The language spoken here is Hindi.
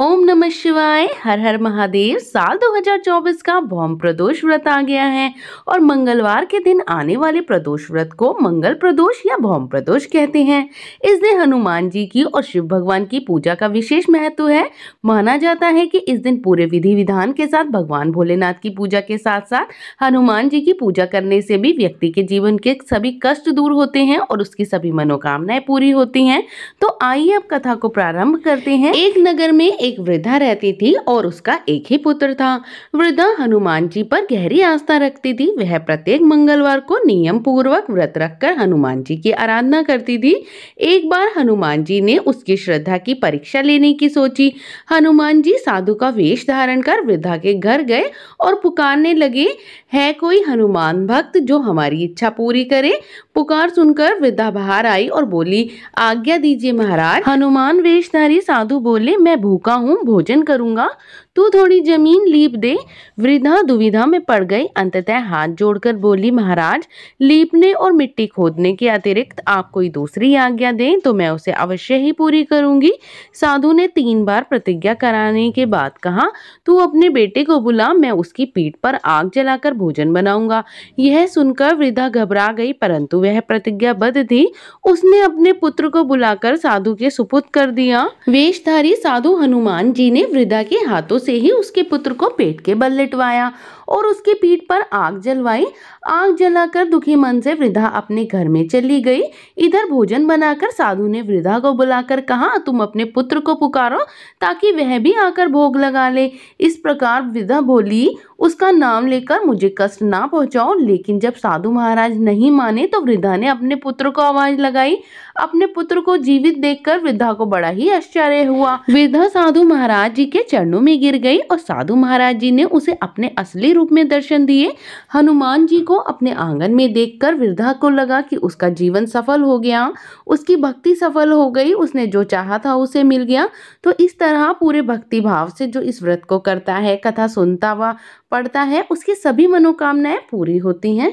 ओम नमः शिवाय। हर हर महादेव। साल 2024 का भौम प्रदोष व्रत आ गया है और मंगलवार के दिन आने वाले प्रदोष व्रत को मंगल प्रदोष या भौम प्रदोष कहते हैं। इस दिन हनुमान जी की और शिव भगवान की पूजा का विशेष महत्व है। माना जाता है कि इस दिन पूरे विधि विधान के साथ भगवान भोलेनाथ की पूजा के साथ साथ हनुमान जी की पूजा करने से भी व्यक्ति के जीवन के सभी कष्ट दूर होते हैं और उसकी सभी मनोकामनाएं पूरी होती हैं। तो आइए अब कथा को प्रारंभ करते हैं। एक नगर में एक वृद्धा रहती थी और उसका एक ही पुत्र था। वृद्धा हनुमान जी पर गहरी आस्था रखती थी। वह प्रत्येक मंगलवार को नियम पूर्वक व्रत रखकर हनुमान जी की आराधना करती थी। एक बार हनुमान जी ने उसकी श्रद्धा की परीक्षा लेने की सोची। हनुमान जी साधु का वेश धारण कर वृद्धा के घर गए और पुकारने लगे, है कोई हनुमान भक्त जो हमारी इच्छा पूरी करे? पुकार सुनकर वृद्धा बाहर आई और बोली, आज्ञा दीजिए महाराज। हनुमान वेशधारी साधु बोले, मैं भूखा हूँ, भोजन करूंगा, तू थोड़ी जमीन लीप दे। वृद्धा दुविधा में पड़ गई। अंततः हाथ जोड़कर बोली, महाराज, लीपने और मिट्टी खोदने के अतिरिक्त आप कोई दूसरी आज्ञा दें तो मैं उसे अवश्य ही पूरी करूंगी। साधु ने 3 बार प्रतिज्ञा कराने के बाद कहा, तू अपने बेटे को बुला, मैं उसकी पीठ पर आग जलाकर भोजन बनाऊंगा। यह सुनकर वृद्धा घबरा गई, परंतु वह प्रतिज्ञाबद्ध थी। उसने अपने पुत्र को बुलाकर साधु के सुपुर्द कर दिया। वेशधारी साधु हनुमान जी ने वृद्धा के हाथों से ही उसके पुत्र को पेट के बल लिटवाया और उसकी पीठ पर आग जलवाई। आग जलाकर दुखी मन से वृद्धा अपने घर में चली गई। इधर भोजन बनाकर साधु ने वृद्धा को बुलाकर कहा, तुम अपने पुत्र को पुकारो ताकि वह भी आकर भोग लगा ले। इस प्रकार वृद्धा बोली, उसका नाम लेकर मुझे कष्ट ना पहुंचाओ। लेकिन जब साधु महाराज नहीं माने तो वृद्धा ने अपने पुत्र को आवाज लगाई। अपने पुत्र को जीवित देखकर वृद्धा को बड़ा ही आश्चर्य हुआ। वृद्धा साधु महाराज जी के चरणों में गिर गई और साधु महाराज जी ने उसे अपने असली रूप में दर्शन दिए। हनुमान जी को अपने आंगन में देखकर वृद्धा को लगा कि उसका जीवन सफल हो गया, उसकी भक्ति सफल हो गई, उसने जो चाहा था उसे मिल गया। तो इस तरह पूरे भक्ति भाव से जो इस व्रत को करता है, कथा सुनता व पढ़ता है, उसकी सभी मनोकामनाएं पूरी होती हैं।